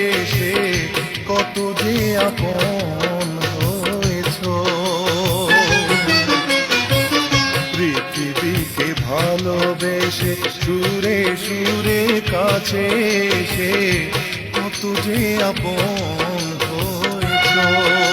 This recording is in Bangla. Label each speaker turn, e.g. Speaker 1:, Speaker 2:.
Speaker 1: এসে কত যে আপন হয়েছো। পৃথিবীকে ভালোবেসে সুরে সুরে কাছে এসে কত যে আপন হয়েছো।